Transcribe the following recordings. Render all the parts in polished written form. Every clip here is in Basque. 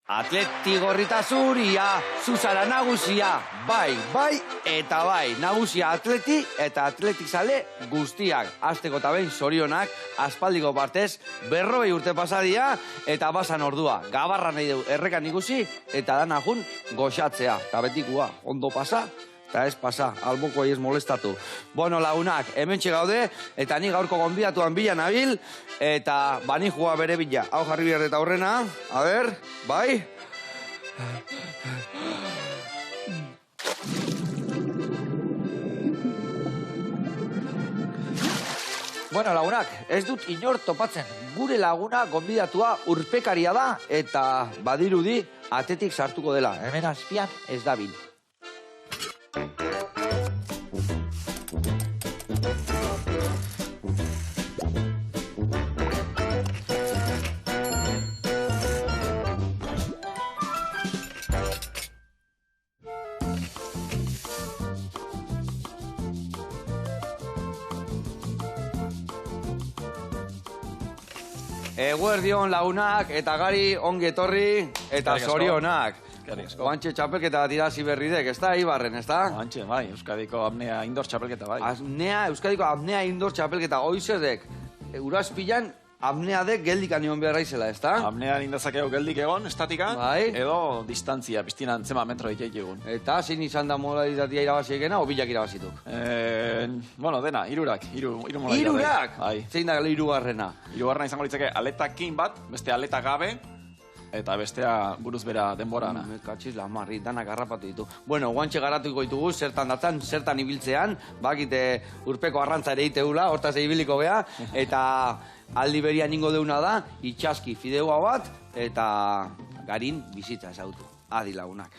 Atleti gorrita zuria, zuzara nagusia, bai, eta bai, nagusia atleti eta atletik zale guztiak. Azteko eta behin zorionak, aspaldiko partez, 40 urte pasadia eta basan ordua. Gabarra nahi dugu errekan ikusi eta dana jun goxatzea. Eta betikua, ondo pasa, eta ez pasa, alboko ez molestatu. Bueno, lagunak, hementxe gaude, eta ni gaurko gonbidatuan bila nabil, eta bani jua bere bila. Hau jarri behar eta aurrena, a ber, bai? Bueno, lagunak, ez dut inor topatzen. Gure laguna gonbidatua urpekaria da, eta badirudi atetik sartuko dela. Hemen azpian ez dabil. Eguerdion lagunak, eta gari ongi etorri, eta zorionak. Oantxe txapelketa bat irazi berridek, ez da, Ibarren, ez da? Oantxe, bai, Euskadiko apnea indoor txapelketa, bai. Euskadiko apnea indoor txapelketa, oizedek, Uraspilan apnea dek geldik anion behar izela, ez da? Apnea nindazakeo geldik egon, estatika, edo distantzia, piztina antzema metro iteik egun. Eta zin izan da modalitatea irabazi egena, o bilak irabazituk? Bueno, dena, irurak, iru modalitatea. Irurak? Zein da irugarrena? Irugarrena izango litzake aletakin bat, beste aleta gabe, eta bestea buruz bera denborana. Katxiz lamarri, danak harrapatu ditu. Bueno, guantxe garatuko ditugu, zertan datzan, zertan ibiltzean, bakite urpeko arrantza ere iteula, hortaz ibiliko gea, eta aldi berian ingo deuna da, itxaski fideua bat, eta garin bizitza esautu. Adi lagunak.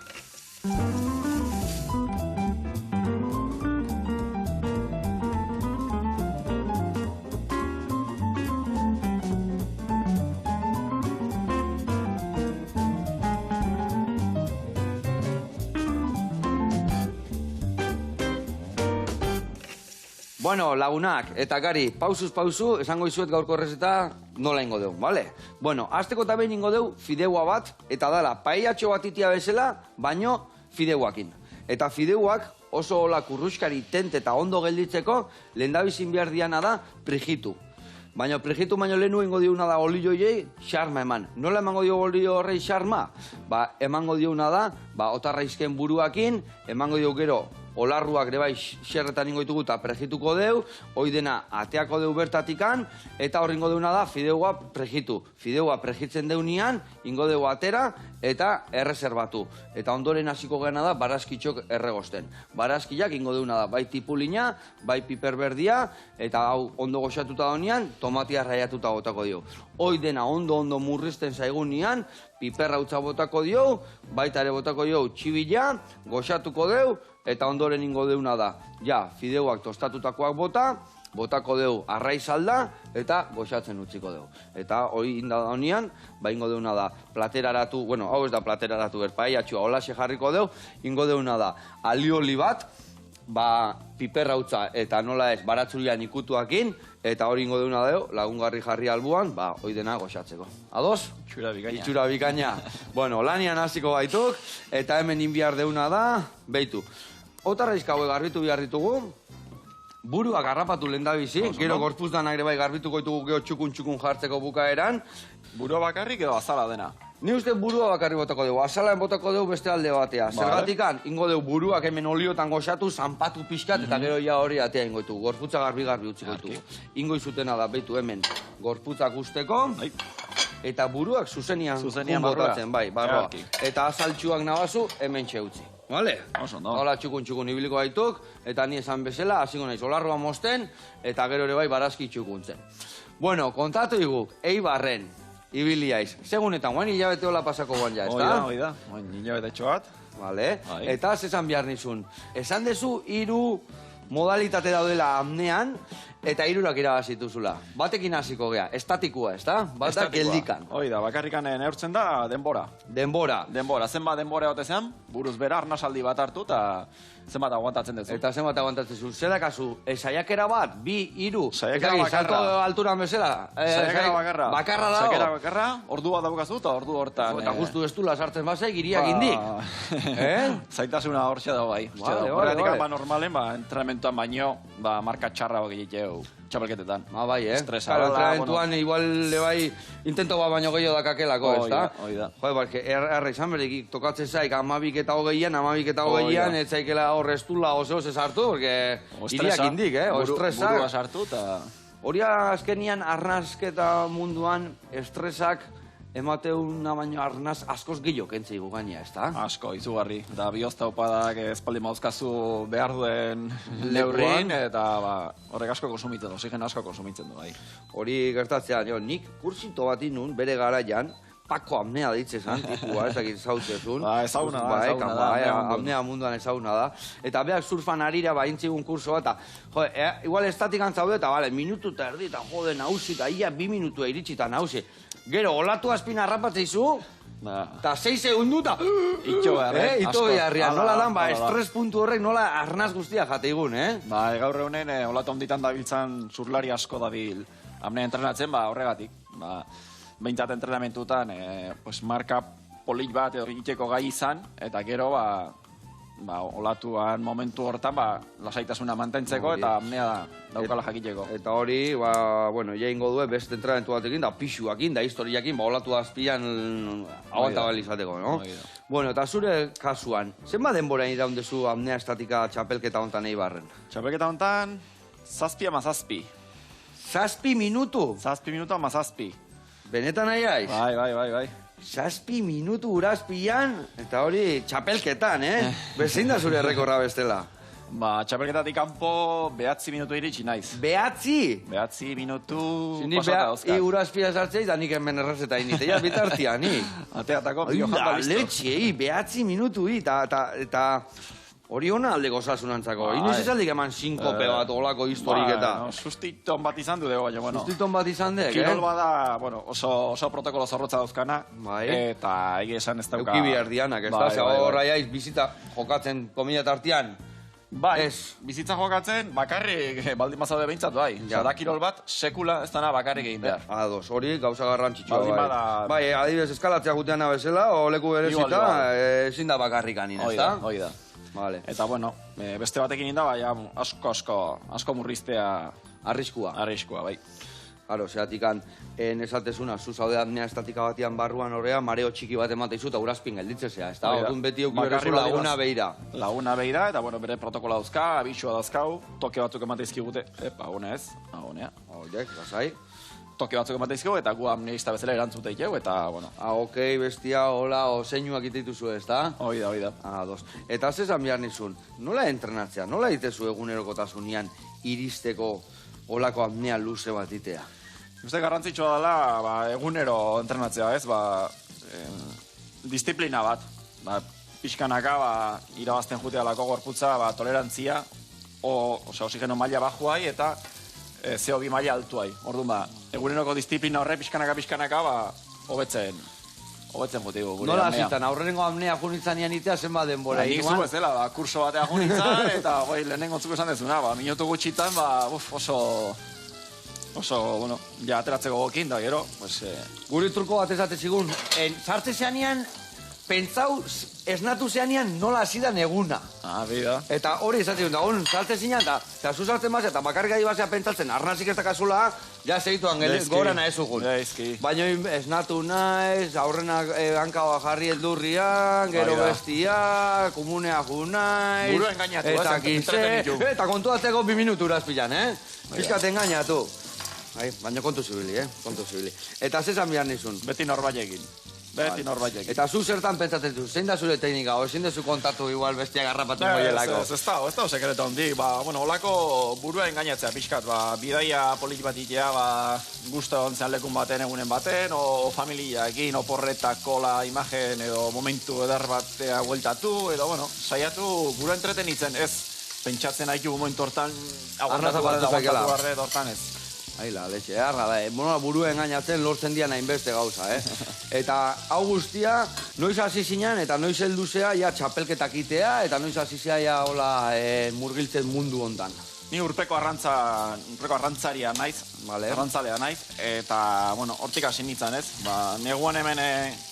Bueno, lagunak, eta gari, pausuz pausu, esango izuet gaurko errezeta nola ingo deu, bale? Bueno, azteko eta behin ingo deu fideua bat, eta dala, paellatxo bat itia bezala, baino fideuakin. Eta fideuak oso hola kurruskari tent eta ondo gelditzeko, lehendabizin behar diana da prijitu. Baina prijitu baino lehenu ingo diuna da olioiei xarma eman. Nola emango dio olio horrei xarma? Ba, emango diuna da, otarraizken buruakin, emango dio gero, olarruak ere bai xerretan ingo ditugu eta prejituko deu, hoi dena ateako deu bertatikan, eta hor ingo deuna da fideua prejitu. Fideua prejitzen deunian, ingo deu atera eta erreserbatu. Eta ondoren hasiko gana da barazkitxok erregosten. Barazkiak ingo deuna da bai tipulina, bai piperberdia, eta hau ondo goxatuta donian, tomatia raiatuta botako dio. Hoi dena ondo murrizten zaigunean, piperra utza botako dio, baita ere botako dio txibila, goxatuko deu, eta ondoren ingo deuna da, ja, fideuak tostatutakoak botako deu arraizalda, eta goxatzen utziko deu. Eta hori inda da honian, ba ingo deuna da plateraratu, bueno, hau ez da plateraratu paellatxua, holaxe jarriko deu, ingo deuna da alioli bat, ba, piperra utza eta nola ez, baratzurian ikutuakin, eta hori ingo deuna deu, lagungarri jarri albuan, ba, hoi dena goxatzeko. Ados? Itxura bikaina. Bueno, lanian hasiko gaituk, eta hemen inbiar deuna da, beitu. Otarraizka hauek garbitu behar ditugu, buruak harrapatu lehendabizi, gero gorpuz danak ere bai garbituko ditugu gero txukun jartzeko bukaeran. Burua bakarrik edo azala dena? Ni uste burua bakarri botako dugu, azalaen botako dugu beste alde batea. Zergatikan, ingo dugu buruak hemen oliotan goxatu, zanpatu pixkat, eta gero ja hori atea ingo ditugu. Gorputza garbi utziko ditugu. Ingo izutena da, beitu hemen, gorputzak usteko, eta buruak zuzenian botatzen, bai, barroa. Eta azaltxuak nabazu, hemen txeutzi. Vale? Hola, txukun ibiliko gaituk, eta ni esan bezala, hasiko naiz, olarroa mosten, eta gero ere bai barazki txukuntzen. Bueno, kontatu iguk, Eibarren, ibiliaiz. Segunetan, guain hilabete hola pasako guan ja, ez da? Oida, guain hilabete txoat. Vale, eta esan behar nizun. Esan dezu, 3 modalitate daudela apnean, eta 3 irabazituzula. Batekin hasiko gea, estatikoa, ez da? Bat da geldikan. Hoi da, bakarrikan neurtzen da denbora. Denbora. Zenbat denbora egote zean, buruz bera arnasaldi bat hartu eta zenbat aguantatzen duzu. Eta zenbat aguantatzen zu. Zer dakazu, saiakera bat, 2, 3, Saiakera bakarra. salto alturan bezala. Saiakera bakarra. Bakarra dago. Saiakera bakarra, ordua daukazu eta ordu hortan. Eta justu ez du lasartzen bazaik, iriak indik. Zaitasuna hortxe dago bai. Horregatik normalen, entrenamentuan baino, marka txarra hori egiteu txapelketetan. Bai, Estresa. Claro, entrenamentuan igual bai intento bat baino gehiago dakakelako, ez da? Hoi da. Joder, barke, erra izan berik, tokatzen zaik 12 eta 20, ez zaikela horreztula oso ez hartu, porque iriak indik, o estresak. Burua sartu eta... Hori azkenian arnazketa munduan estresak emateuna baino arnaz askoz gehiago kentzei gaina, ez da? Asko, izugarri. Eta bihozta opadak espaldi mauzkazu behar duen neurrin, eta horrek asko konsumitzen du, oxigen asko konsumitzen du, bai. Hori gertatzea, nik kursito bat inun, bere garaian, Pako apnea ditzezan, tipua, ezakit zautzezun. Ezaguna da. Apnea munduan ezaguna da. Eta beak surfan arira intzigun kurso bat, eta, igual estatik antzaude, eta, minutu eta erdi, eta jode nausi, eta ia 2 minutua iritsi eta nausi. Gero, olatu azpina harrapatzeizu, eta 6 segundu, eta... Itxo beharrean. Ito beharrean, nola dan, estres puntu horrek nola arnaz guztia jateigun, Gaur egunen, olatu onditan dabiltzan zurlari asko dabil apnea entrenatzen, horregatik. Behintzat entrenamentutan, marka polit bat egiteko gai izan, eta gero, olatuan momentu hortan, lasaitasuna mantentzeko, eta apnea daukala jakiteko. Eta hori, ja ingo du, beste entrenamentu batekin, da pixuakin, da historiakin, olatu azpian aguantabalizateko, no? Bueno, eta zure kasuan, zenba denbora iraun dezu apnea estatika txapelketa hontan Eibarren? Txapelketa hontan, 7 7 minutu? 7 minutu ama 7. Benetan nahi haiz? Bai. 7 minutu urazpian, eta hori txapelketan, Bezein da zure rekorra bestela? Txapelketatik kanpo 9 minutu iritsi naiz. 9? 9 minutu pasata dauzkat. Ni urazpia sartzei, da nik hemen errezeta initea bitartia, ni. Ateatako bio jamba listo. Letxe, 9 minutu, eta... Hori hona aldeko osasunantzako. Inoiz esaldik eman sinkope bat olako historik eta... Sustiton bat izan du dugu, baina, bueno. Sustiton bat izan dek, Kirol bada, oso protokolo zorrotza dauzkana. Eta egia esan ez dauka... Euki bihar dianak, ez da? Horra jaiz bizita jokatzen komila tartian. Bizitza jokatzen, bakarrik baldin mazaude behintzat, bai. Da kirol bat, sekula ez dana bakarrik egin behar. Ados, hori gauza garrantzitsua, bai. Bai, adibidez eskalatzea guteana bezala, o leku berezita, ezin da bakarrik anin, ez da? Hoi da. Vale. Eta, bueno, beste batekin inda, bai, asko murriztea... Arriskua, bai. Claro, zehatikan, nesatezuna, zu zaude apnea estatika batian barruan horrea, mareo txiki bat emateizu eta urazpin gelditzezea, ez da? Orduan beti eukiberezu laguna behira. Laguna behira, eta, bueno, bere protokola dauzka, abixua dauzkau, toke batzuk emateizkigute, agune ez, agunea. Horiek, lasai. Toke batzuk emateizkigu, eta gu amneista bezala erantzuteikeu, eta, bueno... Okei, bestia, hola, zeinuak itituzu ez da? Hoi da. Ados. Eta zezan behar nizun, nola entrenatzea, nola ditezu egunerokotasunean iristeko olako apnea luze bat itea? Uste garrantzitsua dela, egunero entrenatzea, ez? Disiplina bat. Pixkanaka, irabazten jutea lako gorputza, tolerantzia, oxigeno maila bajuai, eta CO2 maila altuai. Orduan, eguneroko disiplina horre, pixkanaka, hobetzen jutigu. Nola zitan, aurrenengo apnea junitzanian itea zenba denbora nik zu ez dela, kurso batea junitzan, eta lehenengo zuko esan dezuna, minutu gutxitan, oso, bueno, ja ateratzeko gokin da, gero, pues... Guri truko bat ezatezigun, sartze zeanian, pentsau, esnatu zeanian nola zidan eguna. Bida. Eta hori ezatezigun, da hon, sartze zinean, eta zu sartzen bazea, eta bakarrik adi bazea pentsatzen, arnazik ez dakazula, ja segituan gorana ezugun. Baina esnatu naiz, aurrenak hankaua jarri eldurrian, gero bestia, komunea ju naiz... Buru engainatu, eta kontuatzeko 2 minutu urazpilan, Piskat engainatu. Baina kontu zibili, kontu zibili. Eta zezan behar nizun? Beti norbailekin. Eta zu zertan pentsatzen du, zein da zure teknika, o zein dezu kontatu igual bestia garrapatu moielako? Ez da sekreto handi, olako burua engainatzea pixkat, bidaia politi bat itea, guztu ontzean lekun baten egunen baten, o familiaekin, oporretak, kola, imagen, edo momentu edar batea gueltatu, edo, saiatu burua entretenitzen, ez pentsatzen haitu momentu hortan, Arraza paratu zaikela. aguantatu hortan ez. Aila, leche, harra da, buruen gainatzen lortzen dian hainbeste gauza, Eta hau guztia, noiz hasi zinean eta noiz heldu zea, ja txapelketak itea, eta noiz hasi zea, ja, hola, murgiltzen mundu hontan. Ni urpeko arrantzaria naiz, Vale. arrantzalea naiz, eta, bueno, hortik hasi nintzen ez. Neguan hemen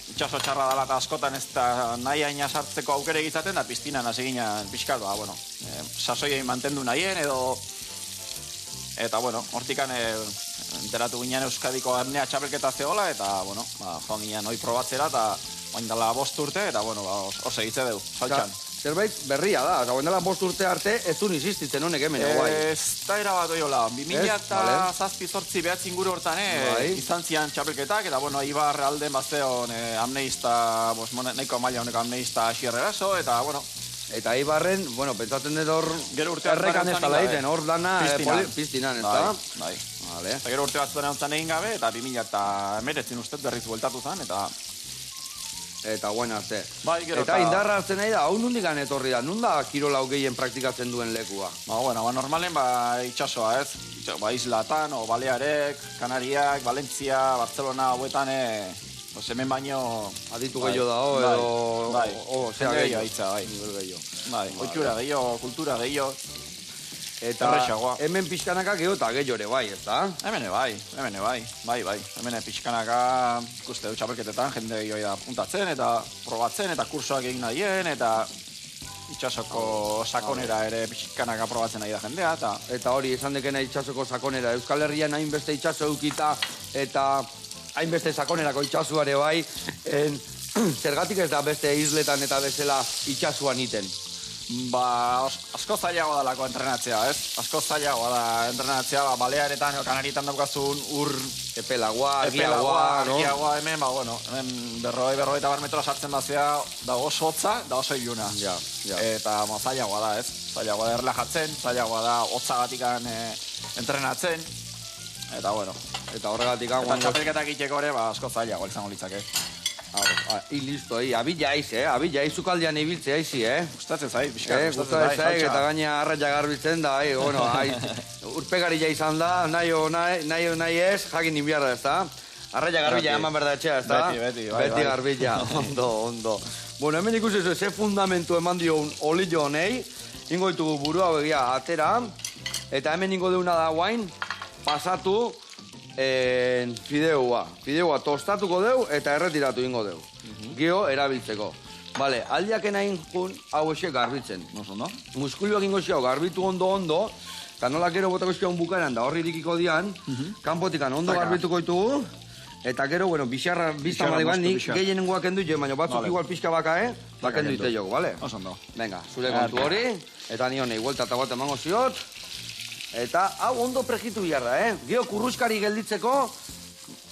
itxaso txarra dela eta askotan ez da nahi haina sartzeko aukere egitzaten, da piztinan hasi ginen pixkat, sasoiei mantendu nahien edo... Eta, bueno, hortikan enteratu ginen Euskadiko apnea txapelketa zehola, eta, bueno, joan ginen hoi probatzera, eta oin dela 5 urte, eta, bueno, hor segitze deu, saltxan. Zerbait berria da, eta oin dela 5 urte arte ez du existitzen honek hemen, guai. Ez da erabat oiola, 2008 behatzin gure hortan, izan zian txapelketak, eta, bueno, Ibar alden bazteon amneista, nahiko maila honeko amneista xierreraso, eta, bueno, Eta Ibarren, bueno, pentsatzen dut hor... Gero urte errekan ez dala egiten, hor dana piztinan, ez da? Bai. Vale. Eta gero urte batzuetan ontzan egin gabe, eta 2019 ustez berriz bueltatu zen, eta... Eta guen arte. Bai, gero eta indarra hartzen nahi da, hau nundikan etorri da, nunda kirola gehien praktikatzen duen lekua? Normalen, itxasoa, ez? Islatan, o Balearek, Kanariak, Valentzia, Barcelona, hauetan, hemen baino... Aditu gehiago da, edo... Bai, jende gehiago hitza, bai. Bai, oitxura gehiago, kultura gehiago. Eta hemen pixkanaka gehiago eta gehiago ere bai, ez da? Hemen bai. Hemen pixkanaka ikuste du txapelketetan, jende gehiago da puntatzen, eta probatzen, eta kursoak egin nahien, eta itxasoko sakonera ere pixkanaka probatzen nahi da jendea, eta hori, esan dekena itxasoko sakonera. Euskal Herrian hainbeste itxaso eukita, eta hainbeste sakonerako itxasuare bai, zergatik ez da beste isletan eta bezala itxasuan iten? Asko zailagoa dalako entrenatzea, ez? Asko zailagoa da entrenatzea, Balearetan edo Kanarietan daukazun ur... Epelagoa, argiagoa, hemen, hemen berrogeita bar metroa sartzen da zea, da oso hotza, da oso iluna. Eta zailagoa da, ez? Zailagoa da erlajatzen, zailagoa da hotzagatikan entrenatzen, eta, eta horregatik eta txapelketak itxeko ere, asko zailagoa izango litzake. Listo, abila aiz, abila aiz ukaldian ibiltze aizi, Gustatzen zait, pixkat, gustatzen zait, eta gaina arraia garbitzen da, urpegari izan da, nahi ez, jakin inbiarra, ez da? Arraia garbila eman berda etxea, ez da? Beti garbila, ondo. Bueno, hemen ikusi ze fundamentu eman dio olillo honei, ingo ditugu burua begia atera, eta hemen ingo deuna da guain, pasatu, fideua tostatuko deu eta erretiratu ingo deu. Geo erabiltzeko. Bale, aldiaken hain jun hau esek garbitzen. Muskuluak ingo xeau garbitu ondo, eta nola gero botako eskion bukaeran da horri irikiko dian, kanpotikan ondo garbituko ditugu, eta gero, bizarra bizta maliban, nik gehienengoak endu jo, baina batzuk igual pixka baka, bakendu ite joko, bale? Osondo. Venga, zure kontu hori, eta ni honei, huelta eta bat emango ziot, eta hau ondo prejitu biharra, Geo kurruskari gelditzeko,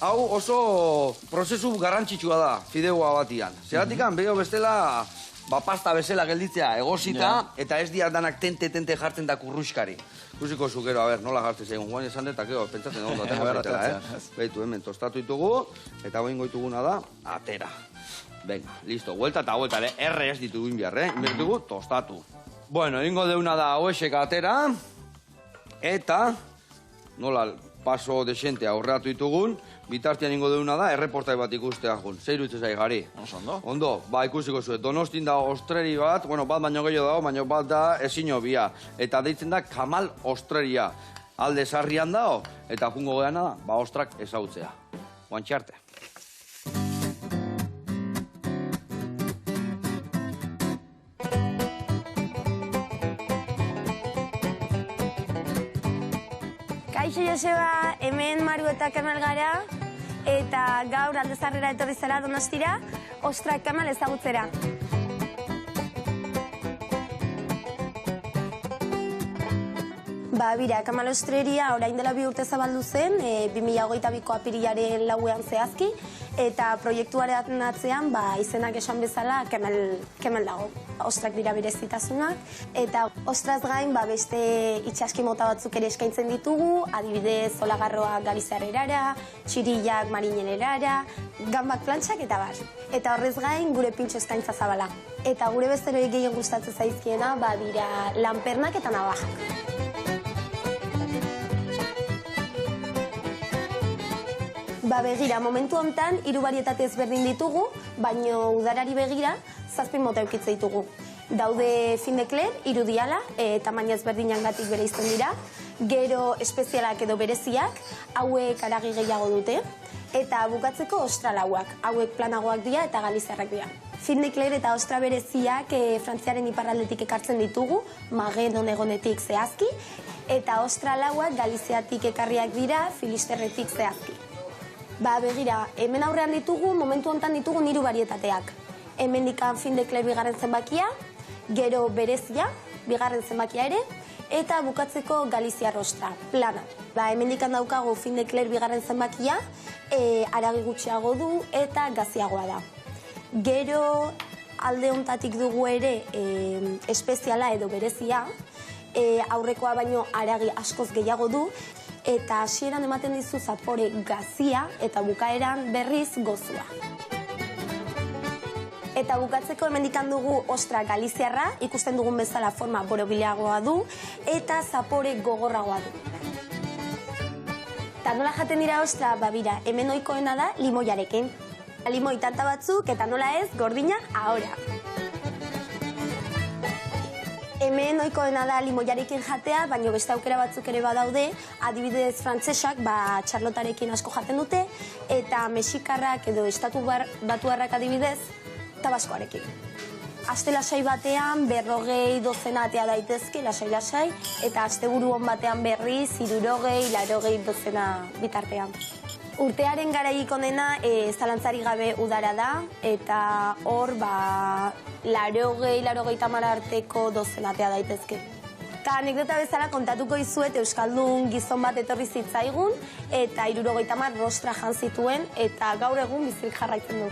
hau oso prozesu garrantzitsua da, fideua batian. Zeratikan, beho bestela, pasta bezala gelditzea egosita, eta ez diat danak tente jartzen da kurruskari. Ikusiko zukero, nola jartzen zeigun, guain esan dut, eta pentsatzen ondo, atengo zaitela, Beitu, hemen tostatu ditugu, eta hoin goituguna da, atera. Venga, listo, vuelta eta vuelta, erre ez ditugu inbiar, inbertugu, tostatu. Bueno, ingo deuna da hoesek atera, eta, nola paso desente aurreatu ditugun, bitartian ingo deuna da, erreportai bat ikustea jun. Zeiru itzezai gari. Ondo? Ondo, ikusiko zuet. Donostin da ostreri bat, bat baino gehiago dago, baino bat da ezino bia. Eta deitzen da Kamal Ostreria. Alde sarrian dago, eta jungo geana da, ostrak ezautzea. Guantxarte. Kaixo Joseba, hemen Maru eta Kamal gara, eta gaur alde zarrera etorri zara Donostira, ostrak Kamal ezagutzera. Bira, Kamal Ostreria orain dela 2 urte zabaldu zen, 2022ko apirilaren 4ean zehazki, eta proiektuaren atzean izenak esan bezala kemel dago. Ostrak dira berezitasunak, eta ostraz gain beste itxaski mota batzuk ere eskaintzen ditugu, adibidez olagarroak Galiziarrerara, txirillak marinererara, gambak plantxak eta bar. Eta horrez gain gure pintxo eskaintza zabala. Eta gure besteroi gehien gustatzen zaizkiena dira lanpernak eta navajak. Begira, momentu honetan, 3 barietate ezberdin ditugu, baino udarari begira, 7 mota eukitze ditugu. Daude fin de kler, 3 diala, tamaina ezberdinagatik bereizten dira, gero espezialak edo bereziak, hauek haragi gehiago dute, eta bukatzeko ostralauak, hauek planagoak dira eta galiziarrak dira. Fin de kler eta ostra bereziak Frantziaren iparraldetik ekartzen ditugu, Magedon egonetik zehazki, eta ostralauak Galiziatik ekarriak dira, Filisterretik zehazki. Begira, hemen aurrean ditugu, momentu honetan ditugu 3 barietateak. Hemen dikan fin de kler bigarren zenbakia, gero berezia, bigarren zenbakia ere, eta bukatzeko Galiziar ostra, plana. Hemen dikan daukagu fin de kler bigarren zenbakia, haragi gutxiago du eta gaziagoa da. Gero alde hontatik dugu ere espeziala edo berezia, aurrekoa baino haragi askoz gehiago du, eta hasieran ematen dizu zapore gazia eta bukaeran berriz gozua. Eta bukatzeko hemendikan dugu ostra galiziarra, ikusten dugun bezala forma borobileagoa du, eta zapore gogorragoa du. Eta nola jaten dira ostra, bira, hemen ohikoena da limoiarekin. Limoi tanta batzuk eta nola ez, gordina ahora. Hemen ohikoena da limoiarekin jatea, baina beste aukera batzuk ere badaude, adibidez frantsesak txarlotarekin asko jaten dute, eta mexikarrak edo estatu batuarrak adibidez, tabaskoarekin. Aste lasai batean 40 dozena atea daitezke, lasai-lasai, eta asteburu on batean berriz 60-80 dozena bitartean. Urtearen garaik onena zalantzari gabe udara da, eta hor 80-90 arteko dozenatea daitezke. Eta anekdota bezala kontatuko izuet euskaldun gizon bat etorri zitzaigun, eta 70 rostra jan zituen, eta gaur egun bizirik jarraitzen du.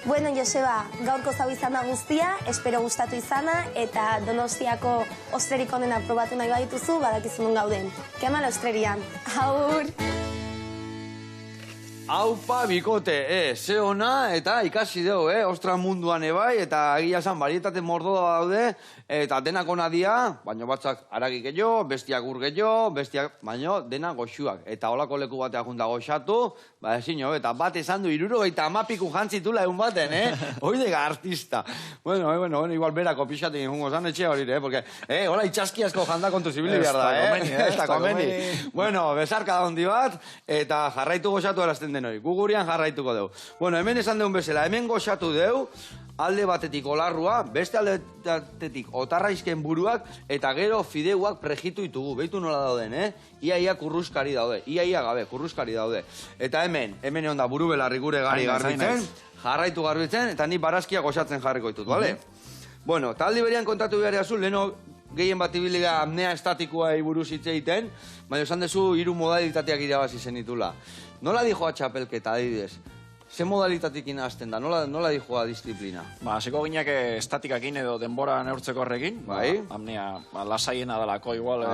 Bueno, Joseba, gaurko zau izan da guztia, espero gustatu izana, eta Donostiako ostrerik onena probatu nahi badituzu, badakizun gauden. Kemal ostrerian. Aur! Aupa, bikote, ze ona, eta ikasi dugu, ostra munduan ebai, eta egia esan barietate mordoa daude, eta denak ona dia, baino batzak haragi gehiago, bestiak ur gehiago, bestiak, baino dena goxuak. Eta holako leku batea junta goxatu, ezin jo, eta bat esan du 70 piku jantzitula egun baten, Oidega artista. Bueno, igual berako pixatik ingungo zan etxe hori, porque, hola itxaski asko janda kontu zibili behar da, ez da komeni. Bueno, besarka da hondi bat, eta jarraitu goxatu erazten denoi. Gugurian jarraituko deu. Bueno, hemen esan deun bezala, hemen goxatu deu, alde batetik olarrua, beste alde batetik otarraizken buruak, eta gero fideuak prejitu ditugu. Beitu nola dauden, Iaia kurruskari daude, iaia gabe kurruskari daude. Eta hemen egon da buru belarri gure gari garbitzen, jarraitu garbitzen, eta ni barazkia goxatzen jarriko ditut, bale? Bueno, taldi berian kontatu behar jazu, leheno gehien bat ibiliga apnea estatikoa buruz hitz egiten, baina esan dezu 3 modalitateak irabazi zenitula. Nola dijoa txapelketa, adibidez? Ze modalitatekin hasten da? Nola dijoa disiplina? Hasiko gineak estatikakin edo denbora neurtzeko horrekin. Bai. Apnea lasaiena dalako igual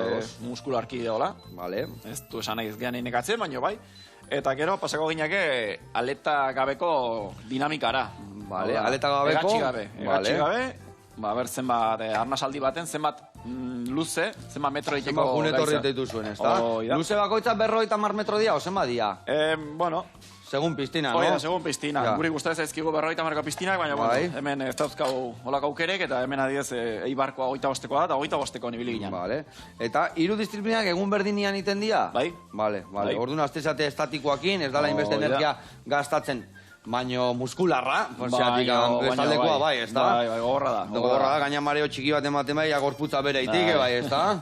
muskularki deola. Vale. Ez du esan nahi ez gehan inekatzen, baina bai. Eta gero, pasako gineak aleta gabeko dinamikara. Vale, aleta gabeko. Egatxi gabe. Zenbat arnasaldi baten, zenbat luze, zenbat metro diteko gaitza. Zenbat gunetorri ditu zuen, ez da? Luze bakoitza 50 metro dia, o zenbat dia? Bueno... Segun piztina, no? Oida, segun piztina. Guri guztaz ezkigu 50 piztinak, baina hemen ez dauzkau holako aukerek, eta hemen adiez eibarkoa 25-koa da, eta 25-ko nibili ginen. Eta 3 disiplinak egun berdinian iten dia? Bai. Orduan, aztezate estatikoakin, ez dala inbeste energia gastatzen. Baina muskularra, bestaldekoa bai, ez da? Bai, gogorra da. Gogorra da, gaina mareo txiki bat ematen bai, agorputza bere itik, bai, ez da?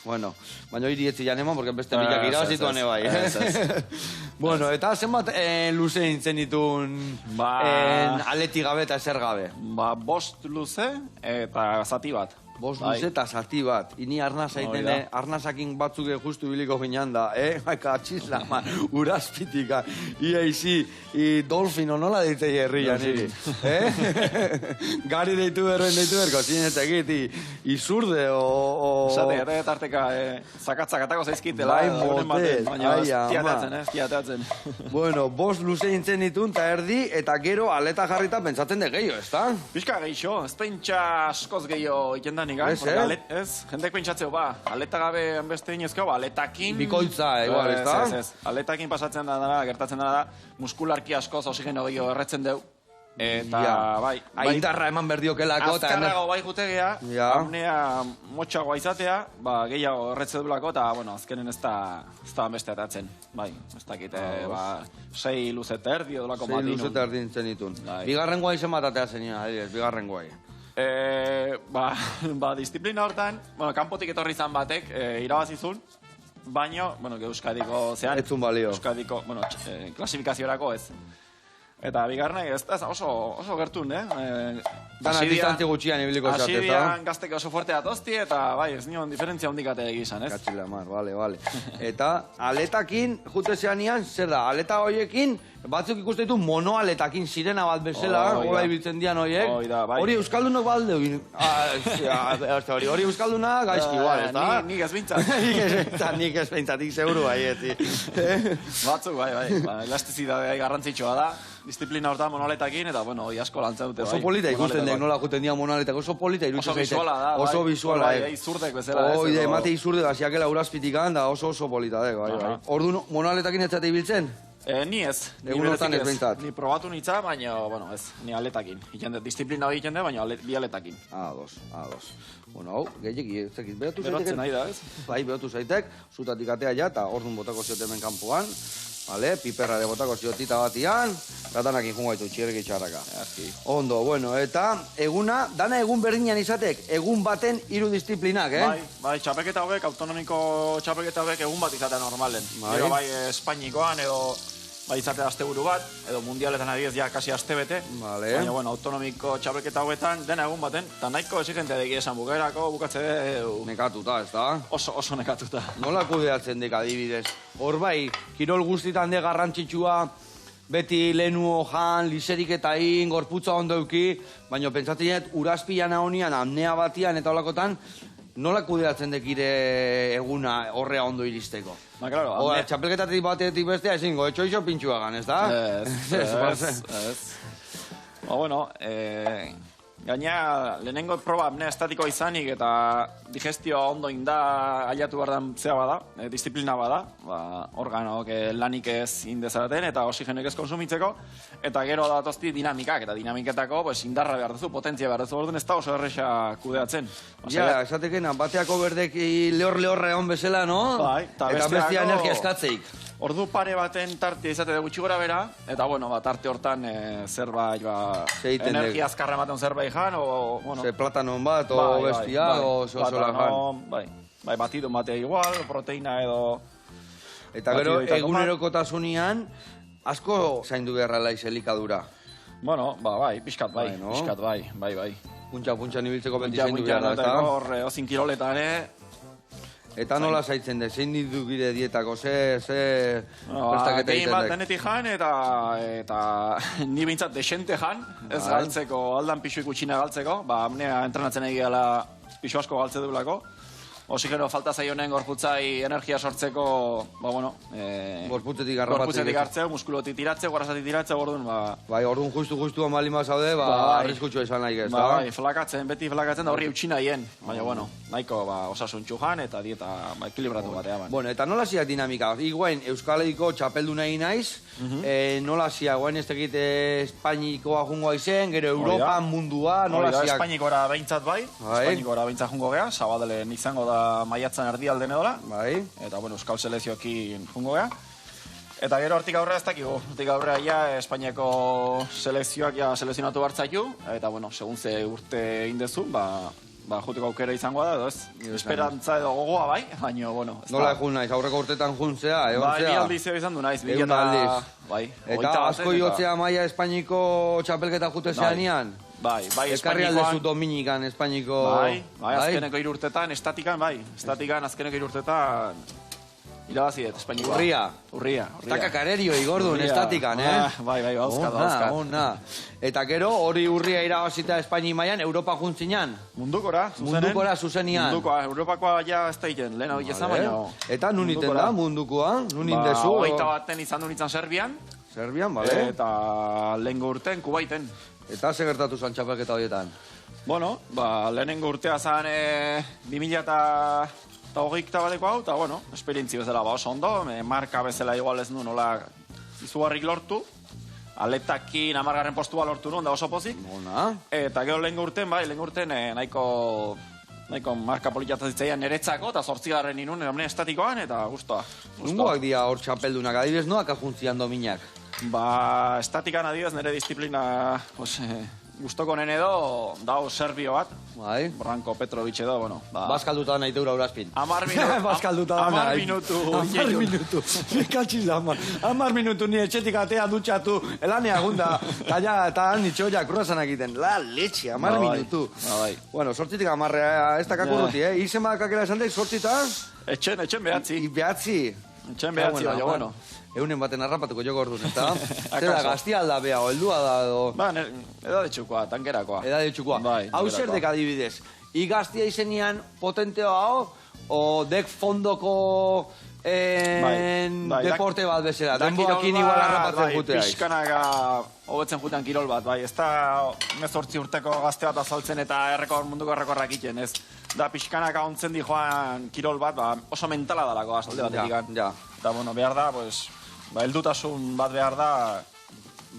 Bueno, baina hori etzi janemon, porque beste milak irabazituan ebai. Bueno, eta zenbat luze intzen ditun aleti gabe eta ezer gabe? 5 luze eta zati bat. Bost luze eta zati bat. Ini arnaz aitene, arnazakin batzuk justu biliko ginean da, Katxizla, urazpitika. Ia izi, dolfino nola deite herria niri. Gari deitu berko, zinetekit, izurde, Zate, eta tarteka, zakatzakatako zaizkitela. Bai, motel, baina tiateatzen. Bueno, bost luze intzen ditun, eta erdi, eta gero aleta jarrita pentsatzen de gehiago, ez da? Pixka gehiago, ez pentsa askoz gehiago ikendan ikan. Ez, jendek pentsatzeo, aleta gabe beste inezko, aletakin... Bikoitza, igual, ez da? Ez, aletakin pasatzen da, gertatzen da, muskularki askoz oxigeno gehiago erretzen deu. Eta, bai... Aindarra eman berdiokelako, eta... Azkarrago bai jutegea, apnea motxagoa izatea, gehiago erretze dulako, eta, bueno, azkenen ez da beste atatzen. Bai, ez dakite, 6 luzeta erdi odolako matin. 6 luzeta erdi nintzen ditun. Bigarren guai zen batatea zenien, bigarren guai. Disiplina hortan, kanpotik etorri izan batek, irabazizun, baino, Euskadiko zean... Etzun balio. Euskadiko, klasifikaziorako ez. Eta bigarren, ez da oso gertun, Dana distanti gutxian ibiliko zate, ez da? Asidian gazteke oso fuerte datosti, eta bai, ez nion diferentzia hondikate egizan, ez? Katxila, vale. Eta aletakin, jute zeanian, zer da, aleta hoiekin, batzuk ikusten ditu monoaletakin sirena bat bezala, hola ibiltzen dian hoiek. Hori euskaldunok balde, hori euskalduna gaizki igual, ez da? Nik ez bintzat. Nik ez bintzatik seguru baieti. Batzuk, bai, elastizidadea garrantzitsua da. Disiplina hortan monoletakin, eta, bueno, asko lantzen dute, bai. Oso polita ikusten dek, nola juten dian monoletak, oso polita irutzen zaite. Oso visuala da, bai. Oso visuala, bai. Izurdek bezala. Oide, emate izurdek, asiakela urazpitikan, da oso polita dek, bai. Ordu monoletakin ez zate ibiltzen? Ni ez. Egun hortan ez behintzat. Ni probatu nitza, baina, bueno, ez, ni aletakin. Disiplina hori ikende, baina bi aletakin. Ados. Bueno, hau, gehiagi, ez zekit, behatu zaitek. Berotzen nahi da, ez? Bai, behatu zaitek, zutatik atea ja, eta orduan botako ziote hemen kanpoan. Vale, piperra de botako ziotita batian, datanakin jungo haitu txirreki txarraka. Ondo, bueno, eta eguna, dana egun berdinean izatek, egun baten 3 disiplinak, Bai, txapelketa hauek, autonomiko txapelketa hauek egun bat izatea normalen. Gero bai, Espainikoan edo bai izatea asteburu bat, edo mundialetan adiez ja kasi astebete. Baina, bueno, autonomiko txapelketa hauetan, dena egun baten, eta nahiko exigente deki esan bukaerako, bukatze nekatuta, ez da? Oso nekatuta. Nola kudeatzen dek adibidez? Hor bai, kirol guztitan de garrantzitsua, beti lehenu jan, liseriketain, gorputza ondo euki, baina pentsatzen urazpian honian, amnea batian eta holakotan, nola kudeatzen dekire eguna horrea ondo iristeko? Ba, claro, txapelketatik batetik bestea ezingo, etxo pintxuagan, ez da? Ez. Ba, bueno, gaina lehenengo proba apnea estatikoa izanik eta digestioa ondo inda aliatu bardan zea bada, disiplina bada, organok lanik ez indezaraten eta oxigenek ez konsumitzeko, eta gero datosti dinamikak, eta dinamiketako indarra behar duzu, potentzia behar duzu, orduan ez da oso erresa kudeatzen. Ja, esateken, bateako berdek lehor-lehorra egon bezala, no? Bai, eta bestia energia eskatzeik. Ordu pare baten tartea izate da gutxi gora bera, eta bueno, tarte hortan zerbait, energia azkarra ematen zerbait jan, o... Ze platanon bat, o bestia, o zozola jan. Bai, batidun batea igual, proteina edo... Eta gero, egunerokotasunean, asko zaindu beharra laiz elikadura. Bueno, bai, pixkat bai. Puntxa nibiltzeko beti zaindu beharra, ez da? Horre, 5 kiloletan, Eta nola zaitzen de, zein ditugire dietako, ze prestaketa egiten dek? Denetik jan, eta ni bintzat desente jan, ez galtzeko, aldan pixu ikutxina galtzeko, amnea entrenatzen egiala pixu asko galtze dulako. Oxigeno falta zaionen gorputzai energia sortzeko, gorputzetik hartzeu, muskulotik tiratzeu, guarrasatik tiratzeu, orduan, Bai, orduan justu malima zaude, arriskutsua izan nahi ez, da? Bai, beti flakatzen da horri eutxina hien, baina, bueno, nahiko osasuntxu jan eta dieta ekilibratu batea. Bueno, eta nola ziak dinamika? Iguain, Euskalediko txapeldu nahi naiz, nola ziak, guain ez tekit Espainikoa jungoa izen, gero Europan mundua, nola ziak? Espainikora behintzat bai, Espainikora behintzat jungo geha, Sabadellen izango da maiatzan erdialden edola, eta bueno, Euskal Selezioekin jungo geha. Eta gero hortik aurrera ez dakigu, hortik aurrera ja Espainiako selezioak ja selezionatu hartzaitu, eta bueno, segun ze urte indezu, juteko aukera izango da, edo ez, esperantza edo gogoa bai, baina, bueno. Nola jun naiz, aurreko urtetan juntzea, egon zea? Bi aldiz izan du naiz, Eta asko jotzea maia Espainiko txapelketa jute zeanian? Bai, Ekarri Espainikoan. aldezu Dominikan, Espainiko... Bai, azkeneko 3 urtetan, estatikan azkeneko 3 urtetan irabazi dut, Espainikoa. Urria. Taka karerio igordun, estatikan, Bai, dauzkat. Ona. Eta gero, hori urria irabazita Espaini mailan, Europa juntzinan. Mundukora, zuzenian. Europakoa ja ez da iten, lehen hau izan baina. Eta nun iten da, mundukoa? Nun indezu? 21 izan duen izan Serbian. Serbian, bale. Eta lehengo urten, Kubaiten. Eta segertatu zan txapelketa horietan? Bueno, lehenengo urtea zan 2008 bateko hau, eta bueno, esperientzi bezala oso ondo, marka bezala igual ez nuen, nola izugarrik lortu, aletakin 10. postua lortu nuen, da oso pozik. Bona. Eta gero lehengo urten, nahiko marka politiatazitzaian niretzako, eta 8. inun, estatikoan, eta guztua. Nungoak dira hor txapeldunak, adibidez noak ajuntzian dominak? Estatikan adibidez nire disiplina gustoko nen edo dao serbio bat. Bai. Branko Petrovic edo, bueno. Bazkalduta nahi teura urazpin. 10 minutu. 10 minutu. Katxiz da, 10 minutu ni etxetik atea dutxatu, elanea gunda, eta nitxoia kruasan egiten. La leche, 10 minutu. Bueno, sortzitik 10, ez da kakurruti, Izen badakakela esan daik, sortzita? Etxen behatzi. Etxen behatzi, baina, bueno. Eunen baten harrapatuko joko orduan, eta? Zera, gaztia alda beha, heldua da, edo... Edadetxukoa, tankerakoa. Edadetxukoa. Hau zer dek adibidez, igaztia izenian potenteo hau, o dek fondoko deporte bat bezala, denboakin igual harrapatzen jutea. Pixkanaka hobetzen jutean kirol bat, bai, ez da 18 urteko gazte bat azaltzen eta munduko errekorrak iten, ez. Da pixkanaka ontzen di joan kirol bat, oso mentala dalako azalde batetik. Eta, bueno, behar da, pues, heldutasun bat behar da...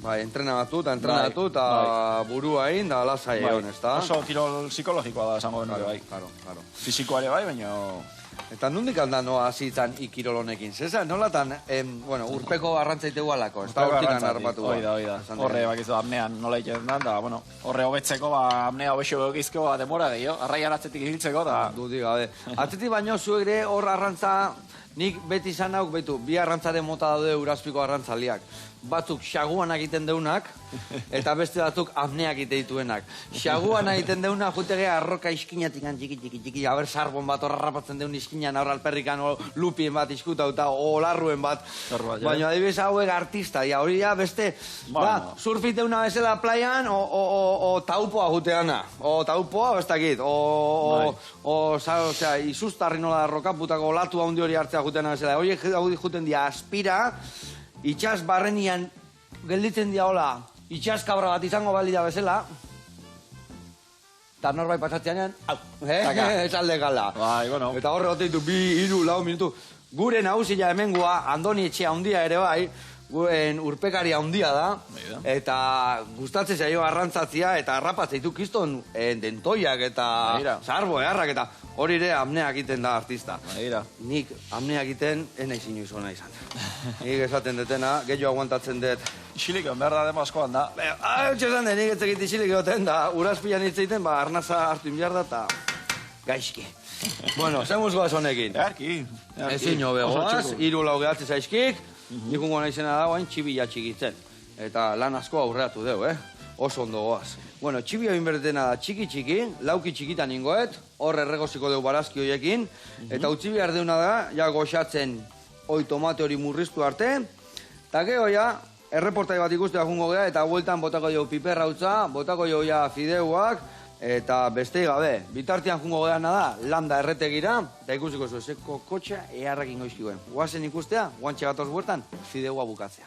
Bai, entrenatu eta burua egin da lasai egon, ez da? Oso kirol psikologikoa da, esango benuke, bai. Claro. Fizikoare bai, baina... Eta nondik handan noa hazitan ikirol honekin? Zeza, nolatan, urpeko arrantzaitegu alako, ez da hortikan harrapatu. Oida. Horre, bakizu, apnean nola iten da, da, bueno, horre hobetzeko, apnea hobexo egizko, demora gehiago, arraian atzetik hiltzeko, da... Dudik, gabe. Atzetik baino zuegre hor arrantza, nik beti izan nauk, betu, bi arrantzaren mota daude urazpiko arrantzaliak. Batzuk xaguan egiten deunak, eta beste batzuk apneak egiten dituenak. Xaguan egiten deunak, jutege arroka iskinatik txiki, haber sarbon bat horra rapatzen deun iskinan, horra alperrikan lupien bat iskuta, eta olarruen bat. Baina adibidez hauek artista, hori da beste, surfit deuna bezala playan, o taupoa juteana. O taupoa, ez dakit, izustarri nola rokaputako latu handi hori hartzea juteana bezala. Hori juten dia aspira, itxas barrenian gelditzen dia hola, itxas kabra bat izango balida bezala, eta norbait pasatzeanean, esalde gala. Eta horre goteitu, 2, 3, 4 minutu. Gure nagusia hemengoa, Andoni Etxea handia ere bai, guen urpekari handia da, eta gustatzen zaio arrantzatzia, eta harrapatzeitu kiston dentoiak eta sarbo eharrak, eta hori ere apneak egiten da artista. Nik apneak egiten enaiz inoiz hona izan. Nik esaten detena, gehiago aguantatzen dut. Isilikon, behar da demo askoan da. Txesan den, nik etzekit isilik egoten da, urazpian hitzeiten, arnaza hartu inbiar da, eta gaizki. Bueno, zemuz goaz honekin. Earki. Ezin jo begoaz, 3-4 gehatzen zaizkik, nikungo nahizena da, guain txibila txikitzen. Eta lan asko aurreatu deu, oso ondo goaz. Bueno, txibia inbertena da txiki, lauki txikitan ingoet, hor erregoziko deu barazki horiekin, eta utzi behar deuna da, ja goxatzen oi tomate hori murriztu arte, eta geho ja, erreportai bat ikustea jungo geha, eta bueltan botako jo piperra utza, botako jo ja fideuak, eta beste gabe, bitartian jungo geana da, landa erretegira, eta ikusiko zu, ezeko kotxa eharrak ingoizkioen. Guazen ikustea, guantxe gatoz buertan, fideua bukatzea.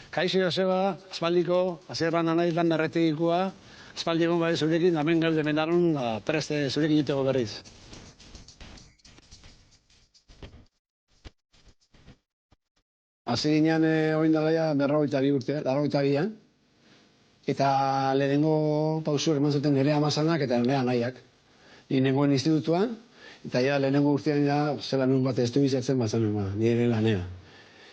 Kaixo Joseba, espaldiko, azerran anaiz lan erretegikoa, espaldi egon bai zurekin, hemen gaude mendarun, preste zurekin juteko berriz. Hasi ginean oin dalaia 42 urte, 42an, eta lehenengo pausur eman zuten nire amazanak eta nire anaiak. Ni nengoen institutuan, eta ja lehenengo urtean ja, zelan nun bat ez du bizatzen batzen nire lanea.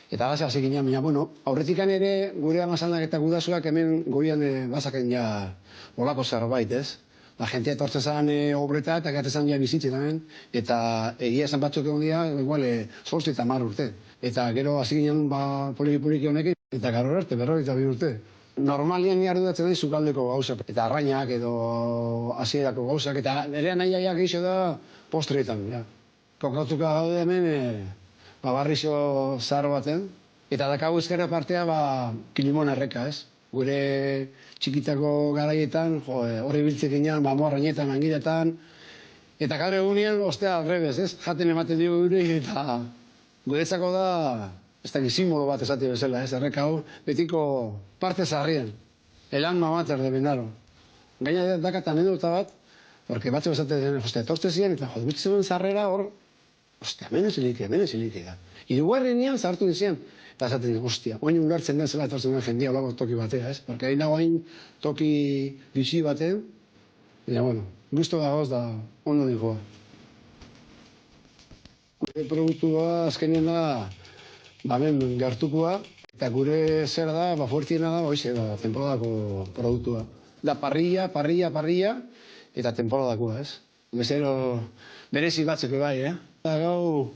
Eta gaza hasi ginean, baina, bueno, aurretikan ere gure amazanak eta gudasuak hemen goian bazaken ja olako zerbait, ez? La jentea etortzen zen obreta eta gaten zen bizitze hemen, eta egia esan batzuk egon dira, igual, 8 eta 10 urte. Eta gero hasi ginen poliki honekin, eta garo arte, 42 urte. Normalian ni arduratzen dut sukaldeko gauzak, eta arrainak edo hasierako gauzak, eta nire nahiaia gehiago da postreetan. Ja. Kokatuka gaude hemen, barrixo zahar baten, eta dakagu ezkerra partea Kilimon erreka, ez? Gure txikitako garaietan, horri biltzek ginean, morrainetan, angiletan, eta gaur egunean, ostea, alrebez, ez? Jaten ematen dugu gure, eta guretzako da, ez da simbolo bat esate bezala, ez? Erreka hau, betiko parte zaharrien, elan mamater de Bendaro. Gaina dakat anedota bat, porque batzu esate den, ostea, torte ziren, eta jodbitzen zarrera hor, ostea, menezilike da. Hirugarrenean zartu dizien, eta esaten dira, ostia, oin ulertzen den zela etortzen den jendia olako toki batea, ez? Porque hain dago hain toki bizi baten, eta, bueno, guztu dagoz da ondo nikoa. Gure produktua azkenean da, hemen gertukoa, eta gure zer da, fuertiena da, hoize da, temporadako produktua. Da parrilla, eta temporadakoa, ez? Bezero, berezi batzeko bai, Eta gau,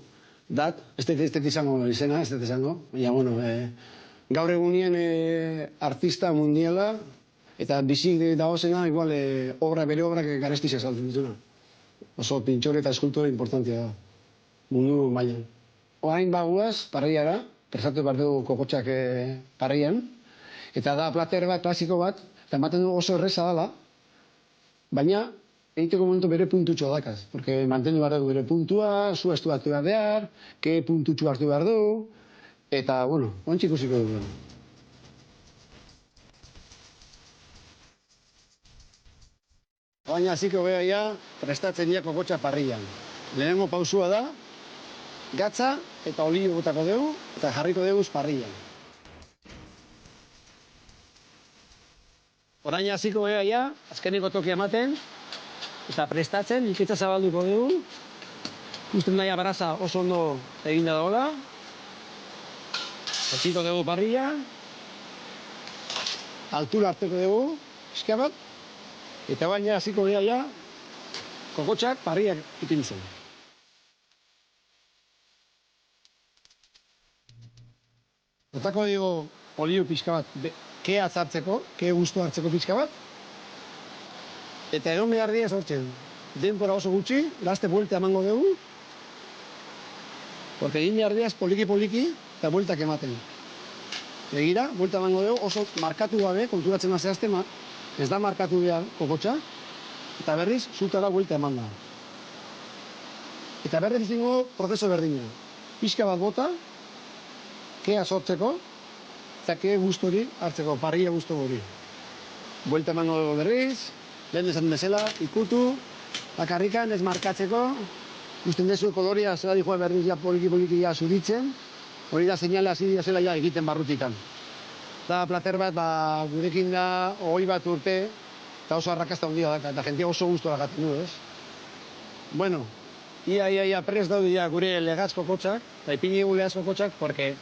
ez dut izango izena, ez dut izango, baina, bueno, gaur egunien artista mundiala, eta bizik dagozena, igual, bere obrak garestiz esaltzen dituna. Oso pintxore eta eskultore importantia da, mundu mailan. Orain baguaz, parriara, prestatu behar dugu kokotxak parrian, eta da plater bat, klasiko bat, eta ematen dugu oso erreza dela, baina, egiteko momentu bere puntutxo dakaz, porque mantendu behar dugu bere puntua, zu estu hartu behar, ke puntutxo hartu behar du, eta, bueno, ontsi ikusiko dugu. Baina hasiko geha ja, prestatzen dira kokotxa parrian. Lehenengo pausua da, gatza eta olio botako dugu, eta jarriko dugu parrian. Orain hasiko geha ja, azkeneko toki ematen, eta prestatzen, ikitza zabalduko dugu. Ikusten nahi abaraza oso ondo eginda dagoela. Hasiko dugu parrilla. Altura hartuko dugu, pixka bat. Eta baina hasiko dira ja, kokotxak parrillak ipintzen. Botako dugu olio pixka bat, kea hartzeko, ke gustu hartzeko pixka bat. Eta egon behar dira sortzen, denpora oso gutxi, gazte buelta emango dugu, porque egin behar dira poliki-poliki eta bueltak ematen. Egira, buelta emango dugu, oso markatu gabe, konturatzen azehazte, ez da markatu behar kokotxa, eta berriz, zutara buelta eman da. Eta berriz izango prozeso berdina. Pixka bat bota, kea sortzeko, eta ke guztu hori hartzeko, parrilla guztu hori. Buelta emango dugu berriz, lehen esan bezala, ikutu, bakarrikan ez markatzeko, ikusten dezu koloria zela dihoa berriz ja poliki-poliki ja zuritzen, hori da seinale hasi dira zela ja egiten barrutikan. Da plater bat, gurekin da 21 urte, eta oso arrakazta handia da, eta jentia oso gustora gaten du, ez? Bueno, ia prest daude ja gure legaz kokotxak, eta ipini dugu legaz kokotxak, porque,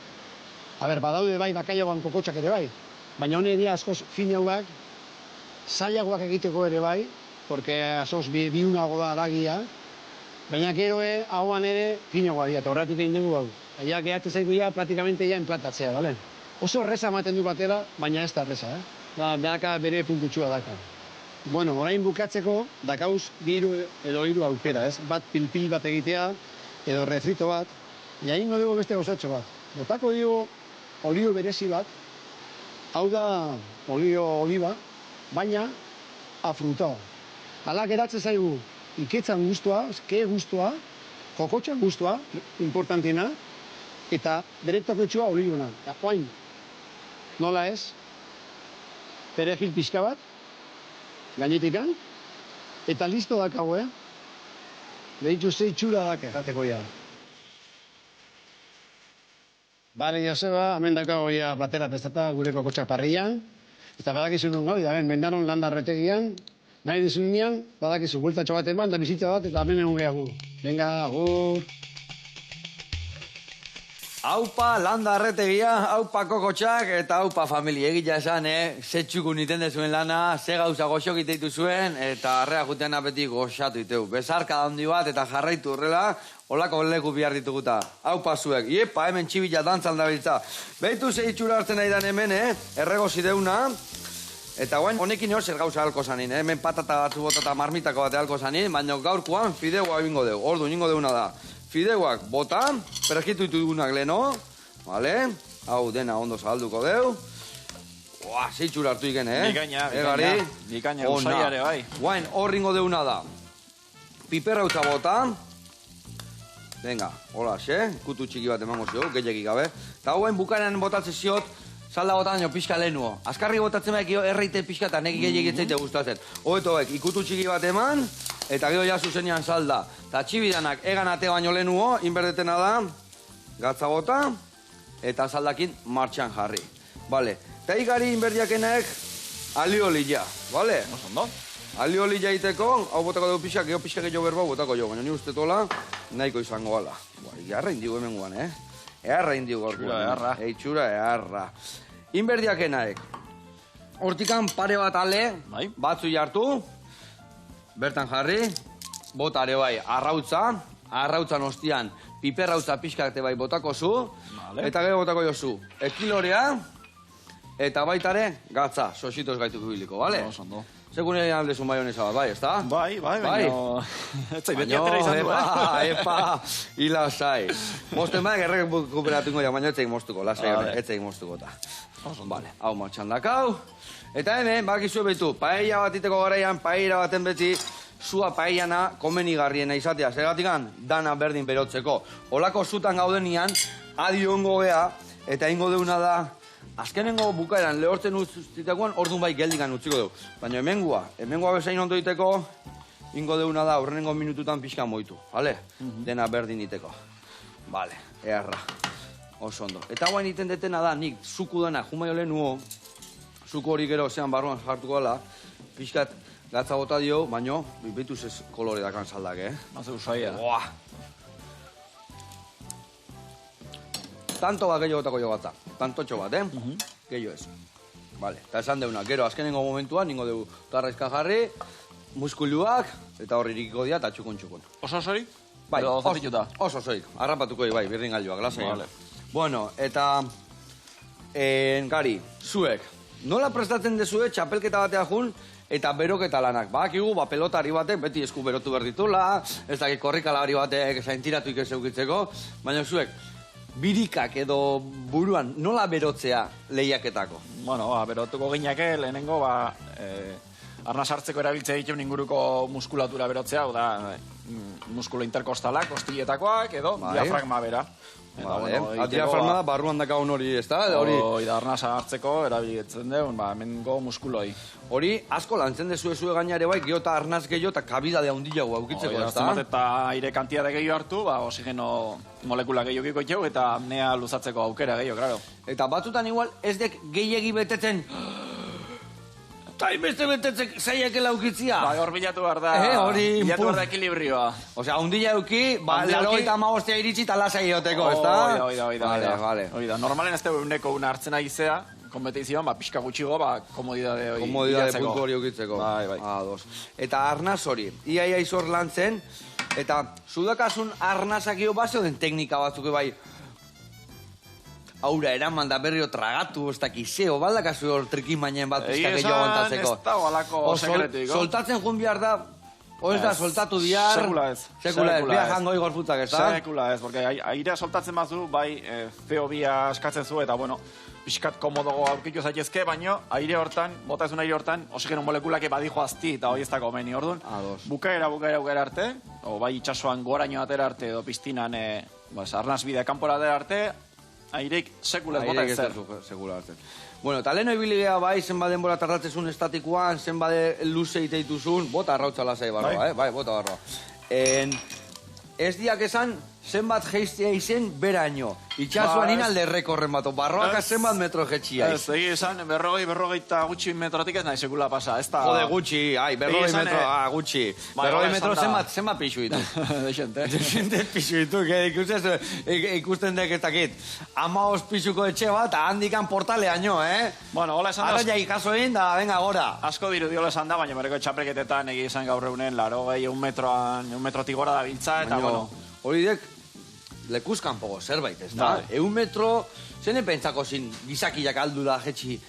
badaude bai bakaiagoan kokotxak ere bai, baina hone dira askoz finauak, zailagoak egiteko ere bai, porque asoz biunago da aragia, baina gero hauan ere finagoa dira, eta horretik egin dugu hau. Aia gehatzen zaitu ja, praktikamente ja enplatatzea, bale? Oso erreza ematen du batera, baina ez da erreza, Daka bere puntutxua daka. Bueno, orain bukatzeko, dakauz biru edo hiru aukera, ez? Bat pilpil bat egitea, edo refrito bat, ja ingo dugu beste gozatxo bat. Botako dugu olio berezi bat, hau da olio oliba, baina afrutao. Hala geratzen zaigu iketzan guztua, ke guztua, kokotxan guztua, importantiena, eta bere toketxua oliona. Joain, nola ez, perejil pixka bat, gainetikan, eta listo dakago, Behitxu zei txura dake, jateko ja. Bale, Joseba, hemen dakago ja platera pestata gure kokotxak parrillan, eta badakizu nun gau, Bendaron landarretegian, nahi dizunean, badakizu, bueltatxo bat eman, da bizitza bat, eta hemen egun gehiago. Venga, agur! Aupa, landa arretegia, aupa kokotxak eta aupa familia. Egia esan, ze txukun iten dezuen lana, ze gauza goxok iteitu zuen, eta arrea jutean apetik goxatu iteu. Bezarka handi bat eta jarraitu horrela, olako leku behar dituguta. Aupa zuek, iepa, hemen txibila dantzan dabiltza. Behitu ze itxura hartzen nahi dan hemen, errego zideuna. Eta guain, honekin zer gauza halko zanin, hemen patata batzu botata marmitako bate halko zanin, baina gaurkoan fideua bingo deu, ordu ningo deuna da. Fideuak bota, perskitu ditugunak leno, vale? Hau dena ondo zabalduko deu. Oa, zeitxura hartu iken, Bikaina, usaiare, bai. Guain, horringo deuna da. Piperrautza bota. Venga, hola, kutu txiki bat emango zio, gehiagik gabe. Eta guain bukanean botatzen ziot, salda botan pixka lehenuo. Azkarri botatzen behar erreite pixka eta neki gehiagik etzaite gustatzen. Hoetoek, ikutu txiki bat eman, eta gero ja zuzenian salda. Eta txibidanak egan ate baino lehenuo, inberdetena da, gatza bota, eta saldakin martxan jarri. Bale, eta igari inberdiakenek aliolila, bale? Osondo. Aliolila iteko, hau botako dugu pixak, geho pixak gehiago berba botako jo, baina ni uste tola, nahiko izango gala. Earra indigu hemen guan, Earra indigu gorkuan. Eitxura, earra. Inberdiakenaek, hortikan pare bat ale, batzu jartu, bertan jarri, botare bai, arrautzan ostian, piperrautza pixkate bai botako zu, eta gero botako jozu, ekilorea, eta baitare, gatza, sositoz gaituko biliko, bale? Osondo. Segun egin aldezun maionesa bat, bai, ezta? Bai, baina... Etzai, beti atera izan du, Epa, hila zai. Mosten baina gerrek kuperatuko ja, baina etzeik moztuko, lasai, etzeik moztuko eta. Vale, hau martxan dakau. Eta hemen, bakizu behitu, paella bat iteko garaian, paella baten beti, zua paellana komenigarriena izatea. Zergatikan, dana berdin berotzeko. Olako zutan gaudenian, adi ongo gea, eta ingo deuna da, azkenengo bukaeran lehortzen utzitakoan, orduan bai geldikan utziko dugu. Baina hemengoa bezain ondo iteko, ingo deuna da, horrenengo minututan pixka moitu, bale? Dena berdin iteko. Bale, earra. Oso ondo. Eta guain iten detena da, nik zuku dena, jumaio lehenuo, zuku hori gero zean barruan jartuko dela, pixkat gatza bota dio, baino, bituz ez kolore dakan saldak, Maze usaia. Boa! Tanto bat gehiago botako jo gatza. Tantotxo bat, Gehiago ez. Vale, eta esan deuna, gero azkenengo momentuan, ningo dugu tarraizka jarri, muskuluak, eta horri irikiko dira, eta txukun. Oso osorik? Bai, oso osorik. Arrapatuko bai, birrin galioak, lasai. Vale. Bueno, eta... Gari, zuek, nola prestatzen dezue txapelketa batea jun, eta beroketa lanak. Bakigu, pelotari batek, beti esku berotu berditula, ez dakit korrikalari batek zaintiratu ikeseukitzeko, baina zuek, birikak edo buruan, nola berotzea lehiaketako? Bueno, berotuko gineke, lehenengo, arnaz hartzeko erabiltzea dituen inguruko muskulatura berotzea, hau da, muskulo interkostalak, kostilletakoak, edo diafragma bera. Diafragma da, barruan dakagun hori, ez da? Hori da, arnaz hartzeko erabiltzen deun, hemengo muskuloi. Hori, asko lantzen dezu ezue gainare bai, geota arnaz gehiago eta kabidade handiago aukitzeko, ez da? Eta aire kantitate gehiago hartu, oxigeno molekula gehiago ikotxeu, eta apnea luzatzeko aukera gehiago, claro. Eta batzutan igual, ez dek gehiagi betetzen... Eta inbeste betetzen zaiakela aukitzia. Hor bilatu behar da, bilatu behar da ekilibrioa. Osea, hundila euki, laro eta amagostea iritsi eta lasai egoteko, ez da? Oida, normalen ez dugu uneko una hartzen agizea, kompetizioan, pixka gutxigo, komodidade hori komodidade puntu hori eukitzeko. Bai. Eta arnaz hori, iaia izor lan zen, eta zudakasun arnazakio bazio den teknika batzuk bai, aura eraman da berrio tragatu, ez dakizeo, baldakazu hor trikin bainen bat pizka gehiago aguantatzeko. Ez da balako sekretiko. Soltatzen jun bihar da, o ez da soltatu bihar... Sekula ez. Bihar jango igor futzak, ez da? Sekula ez, porque airea soltatzen bazu, bai, CO2 askatzen zu, eta bueno, pixkat komodogo aurkitu zaitezke, baino, aire hortan, bota ezun aire hortan, oxigeno molekulake badijo azti, eta hori ez da komeni, orduan. Bukaera arte, o bai itxasuan goraino atera arte, edo piztinan, arnaz bidea kanpora atera arte, aireik sekula ez bota ez zer. Bueno, eta leheno ibiligea bai, zenba denbora tardatzezun estatikoan, zenba luze iteituzun, bota arrautza lasai barroa, bai, bota barroa. Ez diak esan, zenbat geiztea izen beraino. Itxasuan inalde rekorren bat, barroaka zenbat metro jetxia. Ez, egi esan, berrogeita gutxi metrotik ez nahi sekula pasa. Jode, gutxi, berrogei metro, gutxi. Berrogei metro zenbat pixu ditu. Dexente. Dexente pixu ditu, ikusten dek ez dakit. 15 pixuko etxe bat, handikan portaleaino, Bueno, hola esan da. Arraia ikasoin, da, venga, gora. Asko dirudiola esan da, baina bereko txapelketetan egi esan gaur egunen, un metrotik gora da biltza, eta bueno. Hori dek, lekuzkan pogo zerbait, ez da? 1 metro, zene pentsako zin gizakiak aldu da jetxi.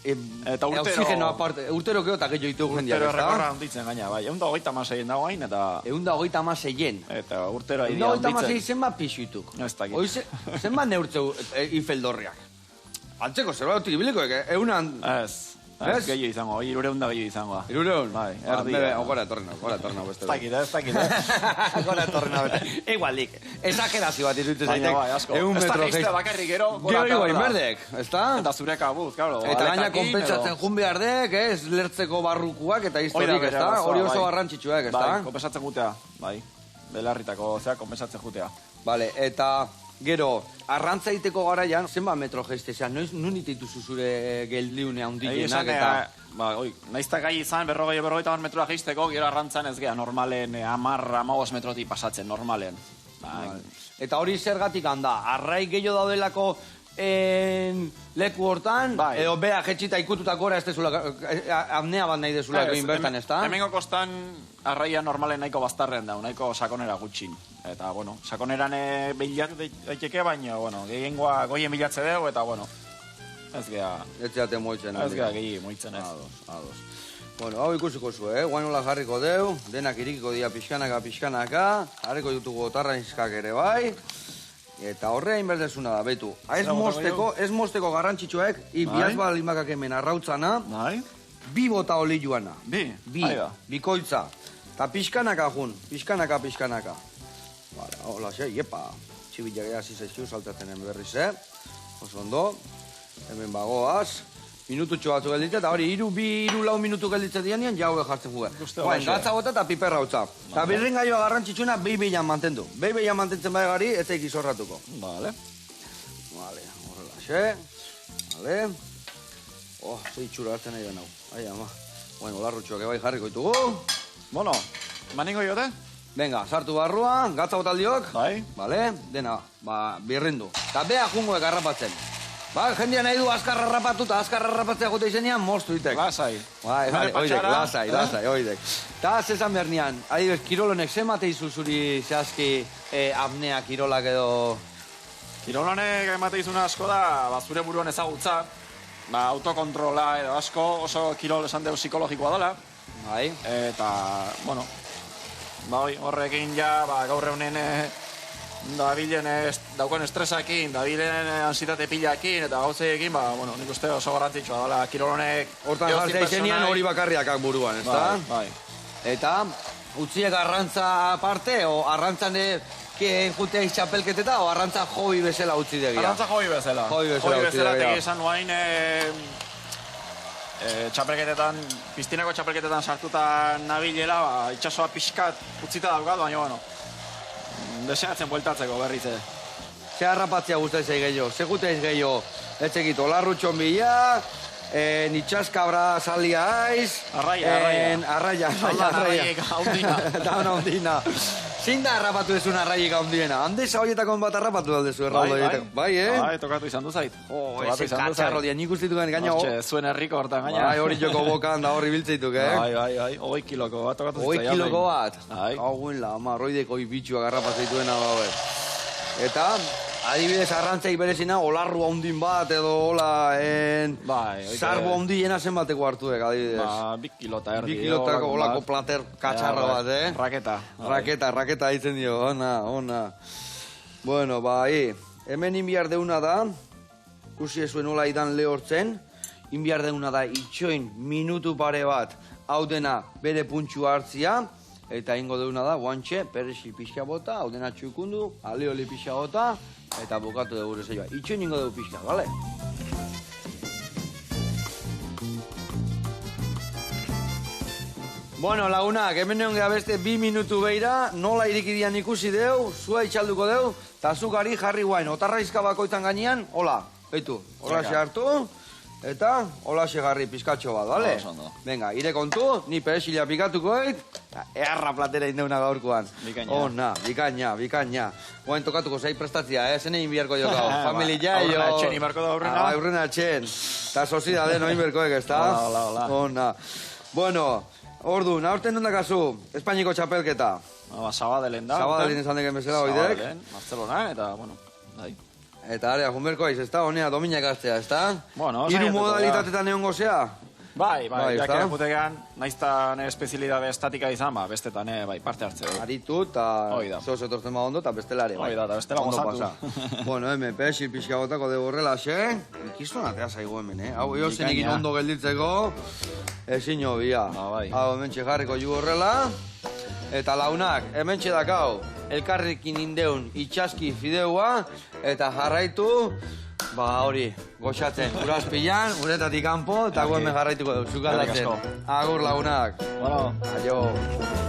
Eta urtero... Urtero geotak gehiago ditu jendiak, ez da? Urtero rekorra handitzen gaina, bai. 126 dago hain, eta... 126. Eta urtero hain handitzen. 126 zenbat pixuituk. Ez dakit. Hoi zenbat neurtzeu ifeldorriak. Antzeko zerbait utik ibiliko, eunan... Ez, gehiago izango, 300 gehiago izango. 300? Bai, erdia. Gora etorrena beste. Ez dakit. Gora etorrena beste. Igualik, esagerazio bat iruditzen zaitek. Baina bai, asko. Ez da geizte bakarrik gero, gora etorrena. Gero inberdek, ez da? Eta zure kabuz, claro. Eta gaina konpentsatzen jun behardek, ez lertzeko barrukuak eta historik, ez da? Hori oso garrantzitsuak, ez da? Bai, konpensatzen jutea, bai. Belarritako, konpensatzen jutea. Vale, eta... Gero, arrantza iteko garaian, zenba metro geiztezean, nun dituzu zure geldiune handienak eta... Naizta gai izan, berrogeita metroa geizteko, gero arrantzan ez gea, normalen, 10-15 metrotik pasatzen, normalen. Eta hori zergatik handa, arrai gehiago daudelako leku hortan, edo bea jetxita ikututako gora ez dezula, apnea bat nahi dezulako inbertan, ez da? Hemengo kostan arraia normalen nahiko bastarren da, nahiko sakonera gutxin. Eta, bueno, sakoneran bilak daiteke, baina, bueno, gehiengoa goien bilatze dugu, eta, bueno, ez gea... Ez gehiaten moitzen. Ez gea gehi moitzen ez. Ados. Bueno, hau ikusiko zu, guainola jarriko deu, denak irikiko dia pixkanaka, jarriko jutuko tarrainskak ere bai, eta horrea inberdezuna da, betu. Ez mosteko garrantzitsuek, biazbal limakak hemen arrautzana, bi bota oli joana. Bikoitza. Eta pixkanaka jun, pixkanaka. Hola, iepa, txibilak ea zizaizkiu saltatzen berriz, oso ondo, hemen bagoaz, minututxo batzu gelditzen, eta hori, 2-4 minutu gelditzen dianean, jaue jartzen juge. Gatza gota eta piperra hutza. Eta birren gaioa garrantzitsuna, behi-behian mantendu. Behi-behian mantentzen bai gari, ez eik izorratuko. Vale, horrela, Vale. Ze itxura hartzen nahi benau. Ama. Bueno, larrutxoak ebai jarriko ditugu. Bueno, maningo jote? Venga, sartu barruan, gatza botaldiok. Bai. Vale, dena, birrindu. Eta beha jungoek harrapatzen. Jendean nahi du azkar harrapatu eta azkar harrapatzea gote izenean, moztu itek. Lasai. Oidek, lasai, oidek. Eta zezan bernian, adibes, kirolonek zemate izu zuri zehazki apnea kirolak edo... Kirolonek emate izuna asko da, zure buruan ezagutza, autokontrola edo asko, oso kirol esan dugu psikologikoa dela. Bai. Eta, bueno, horrekin ja, gaur eunen dabilen dauken estresakin, dabilen ansietate pilakin, eta gauzeekin, nik uste oso garrantzitsua dela, kirolonek... Hortan jartzea izenean hori bakarriakak buruan, ez da? Bai. Eta, utziek arrantza aparte, o arrantzan jutea iztxapelketeta, o arrantza hobi bezala utzi degia? Arrantza hobi bezala. Hobi bezala tegi esan nuain, txapelketetan, piztinako txapelketetan sartuta nabilela, itxasoa pixkat utzita daugat, baina, bueno, deseatzen bueltatzeko berriz. Ze harrapatzea guztatzea gehiago, ze guteiz gehiago, etxekito, larrutxon bila, nitxaskabra salia aiz... Arraia. Dauna hundina. Zein da harrapatu ezun arraiik handiena? Handeza horietako bat harrapatu aldezu erraldo egiteko. Bai, tokatu izan du zait. Eze katxarro dian, nik ustituken gaina... Hortxe, zuen herriko hortan gaina. Bai, hori joko bokan da horri biltzeituk, Bai, 8 kiloko bat tokatu zitzaian. 8 kiloko bat? Bai. Gauin la, roideko bitxuak harrapatzeituena da, Eta, adibidez arrantzaik berezina, olarru handin bat edo hola... Sarbo handiena zenbateko hartuek, adibidez. 2 kilota erdi. 2 kilotako holako plater katxarra bat, Raketa ditzen dio, ona. Bueno, hemen inbiar deuna da, kusi ezuen hola idan lehortzen, inbiar deuna da itxoin minutu pare bat, hau dena bere puntxua hartzia, eta ingo deuna da, guantxe, perexi pixka bota, hau dena txukundu, alioli pixka bota, eta bukatu dugu gure zeioa. Itxoin ingo dugu pixka, bale? Bueno, lagunak, hemen neon gara beste 2 minutu beira, nola irikidian ikusi deu, zua itxalduko deu, eta zukari jarri guain, otarraizka bakoitan gainean, hola, beitu, hola hartu, eta hola garri pizkatxo bat, bale? Venga, ire kontu, ni peresila pikatuko eit, eharra platera indeuna gaurkoan. Bikaina. Ona, bikaina. Guain tokatuko zei prestatzia, zene inbiarko jokau, familia jo. Aurrena etxen inbarko da aurrena. Aurrena etxen, eta sozidade no inberkoek, ez da? Hola. Ona. Bueno, ordu, aurten dut dakazu, Espainiko txapelketa. Sabadelen da. Sabadelen izan deken bezala oidek. Sabadelen, Barcelona, eta, bueno, bai. Eta area, junberko aiz, ez da? Honea, dominak aztea, ez da? Bueno, Hiru saiatuko modalitatetan egon gozea? Bai, ez jak da? erakutegan, naizta nire espezialidade estatika izan, bestetan bai, parte hartze. Aritu, eta Hoi da. zoz etortzen ba ondo, eta bestelare. Hoi da, eta bestela Ondo gozatu. pasa. Bueno, hemen, pesil pixka gotako dugu horrela, xe? Ikizun atea zaigu hemen, Hau, zen egin ondo gelditzeko, ezin hobia. Bai. Hau, hemen jarriko ju horrela. Eta launak, hemen dakau, elkarrekin indeun itxaski fideua, eta jarraitu, hori, goxatzen, urazpilan, uretatik kanpo, eta hemen jarraituko dut, zukaldatzen. Agur lagunak. Bueno. Aio.